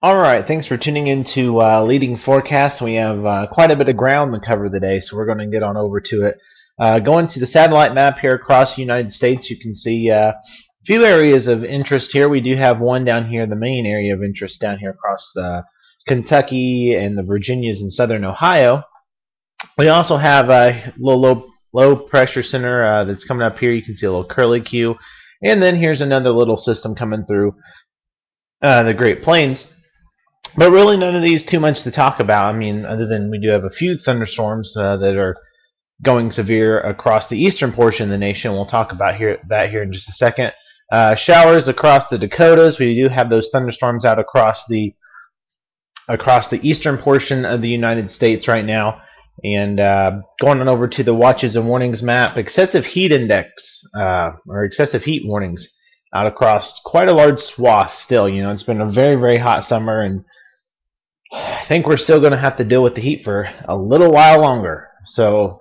All right, thanks for tuning in to Leading Forecasts. We have quite a bit of ground to cover today, so we're going to get on over to it. Going to the satellite map here across the United States, you can see a few areas of interest here. We do have one down here, the main area of interest down here across the Kentucky and the Virginias and southern Ohio. We also have a little low pressure center that's coming up here. You can see a little curly Q. And then here's another little system coming through the Great Plains. But really none of these too much to talk about. I mean, other than we do have a few thunderstorms that are going severe across the eastern portion of the nation. We'll talk about that here in just a second. Showers across the Dakotas. We do have those thunderstorms out across the eastern portion of the United States right now. And going on over to the watches and warnings map, excessive heat index or excessive heat warnings out across quite a large swath still. You know, it's been a very, very hot summer, and I think we're still going to have to deal with the heat for a little while longer. So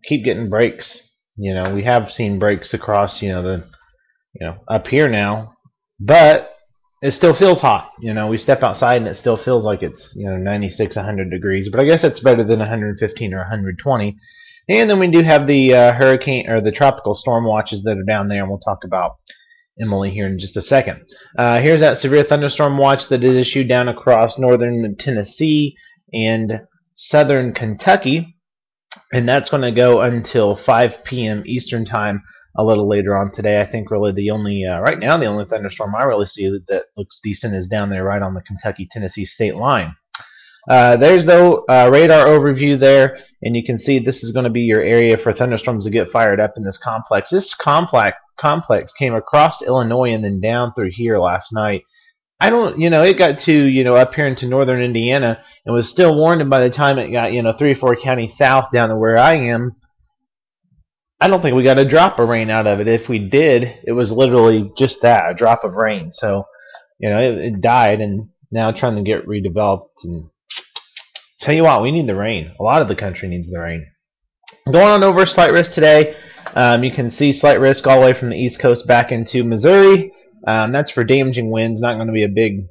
keep getting breaks. You know, we have seen breaks across, up here now, but it still feels hot. You know, we step outside and it still feels like it's, 96, 100 degrees. But I guess it's better than 115 or 120. And then we do have the hurricane or the tropical storm watches that are down there, and we'll talk about Emily here in just a second. Here's that severe thunderstorm watch that is issued down across northern Tennessee and southern Kentucky, and that's going to go until 5 p.m. Eastern time a little later on today. I think really the only right now the only thunderstorm I really see that looks decent is down there right on the Kentucky-Tennessee state line. There's the radar overview there, and you can see this is going to be your area for thunderstorms to get fired up in this complex. This complex came across Illinois and then down through here last night. It got to, up here into northern Indiana and was still warned, and by the time it got, 3 or 4 counties south down to where I am, I don't think we got a drop of rain out of it. If we did, it was literally just that, a drop of rain. So, it died, and now trying to get redeveloped. And tell you what, we need the rain. A lot of the country needs the rain. Going on over slight risk today, you can see slight risk all the way from the East Coast back into Missouri. That's for damaging winds. Not going to be a big,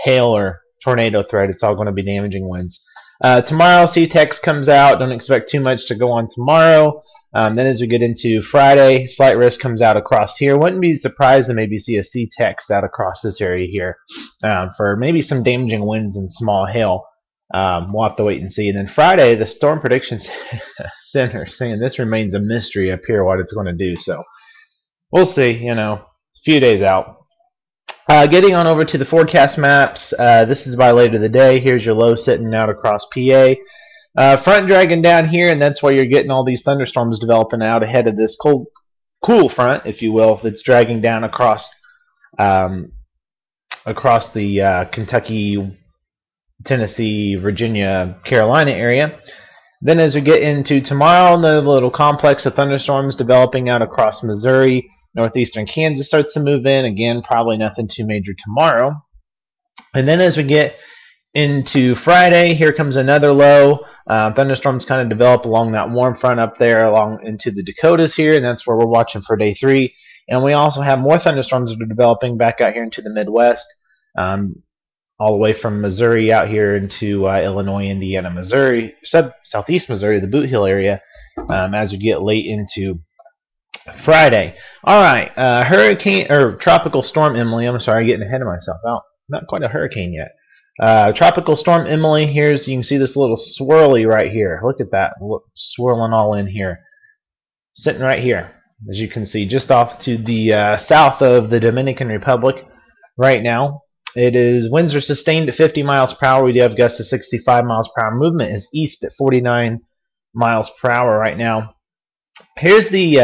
hail or tornado threat. It's all going to be damaging winds. Tomorrow, CTEX comes out. Don't expect too much to go on tomorrow. Then as we get into Friday, slight risk comes out across here. Wouldn't be surprised to maybe see a CTEX out across this area here for maybe some damaging winds and small hail. We'll have to wait and see. And then Friday, the Storm Predictions Center saying this remains a mystery up here what it's going to do. So we'll see, a few days out. Getting on over to the forecast maps, this is by later the day. Here's your low sitting out across PA. Front dragging down here, and that's why you're getting all these thunderstorms developing out ahead of this cool front, if you will, that's dragging down across the Kentucky, Tennessee, Virginia, Carolina area. Then as we get into tomorrow, the little complex of thunderstorms developing out across Missouri, northeastern Kansas starts to move in. Again, probably nothing too major tomorrow. And then as we get into Friday, here comes another low. Thunderstorms kind of develop along that warm front up there along into the Dakotas here, and that's where we're watching for day 3. And we also have more thunderstorms that are developing back out here into the Midwest, all the way from Missouri out here into Illinois, Indiana, Missouri, southeast Missouri, the Boot Hill area, as we get late into Friday. All right, hurricane or tropical storm Emily. I'm sorry, getting ahead of myself. Oh, not quite a hurricane yet. Tropical storm Emily. You can see this little swirly right here. Look at that, swirling all in here, sitting right here, as you can see, just off to the south of the Dominican Republic right now. Winds are sustained at 50 miles per hour. We do have gusts of 65 miles per hour. Movement is east at 49 miles per hour right now. Here's the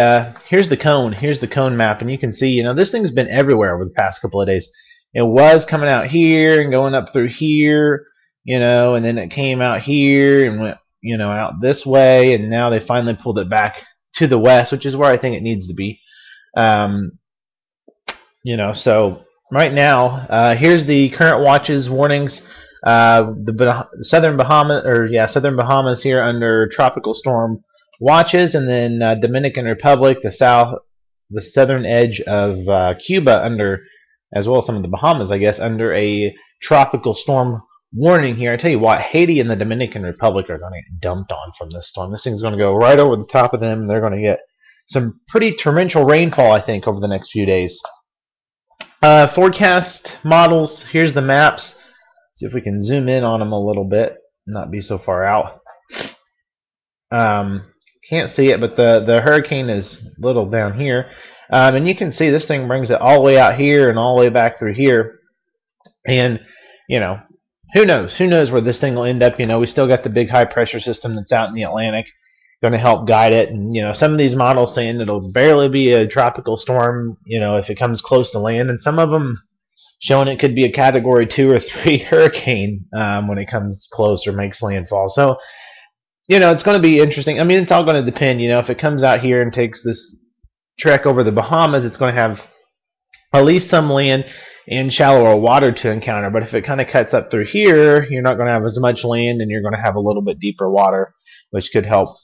cone. Here's the cone map, and you can see, this thing's been everywhere over the past couple of days. It was coming out here and going up through here, and then it came out here and went, out this way, and now they finally pulled it back to the west, which is where I think it needs to be. So right now, here's the current watches warnings. The southern Bahamas here under tropical storm watches, and then Dominican Republic, the southern edge of Cuba under, as well as some of the Bahamas, I guess, under a tropical storm warning here. I tell you what, Haiti and the Dominican Republic are going to get dumped on from this storm. This thing's going to go right over the top of them. They're going to get some pretty torrential rainfall, I think, over the next few days. Forecast models. Here's the maps. See if we can zoom in on them a little bit, not be so far out. Can't see it, but the hurricane is a little down here. And you can see this thing brings it all the way out here and all the way back through here. And, you know, who knows? Who knows where this thing will end up? You know, we still got the big high pressure system that's out in the Atlantic going to help guide it. And, you know, some of these models saying it'll barely be a tropical storm, you know, if it comes close to land. And some of them showing it could be a category 2 or 3 hurricane when it comes close or makes landfall. So, you know, it's going to be interesting. I mean, it's all going to depend. You know, if it comes out here and takes this trek over the Bahamas, it's going to have at least some land and shallower water to encounter. But if it kind of cuts up through here, you're not going to have as much land and you're going to have a little bit deeper water, which could help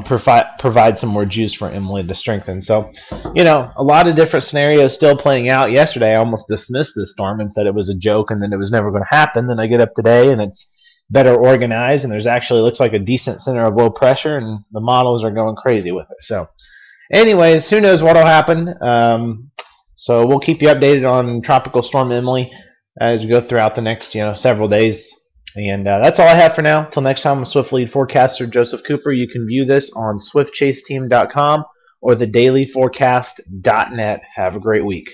provide some more juice for Emily to strengthen. So, you know, a lot of different scenarios still playing out. Yesterday, I almost dismissed this storm and said it was a joke and then it was never going to happen. Then I get up today and it's better organized and there's actually looks like a decent center of low pressure and the models are going crazy with it. So, anyways, who knows what will happen. So we'll keep you updated on Tropical Storm Emily as we go throughout the next, you know, several days. And that's all I have for now. Till next time, I'm Swift Lead forecaster Joseph Cooper. You can view this on swiftchaseteam.com or thedailyforecast.net. Have a great week.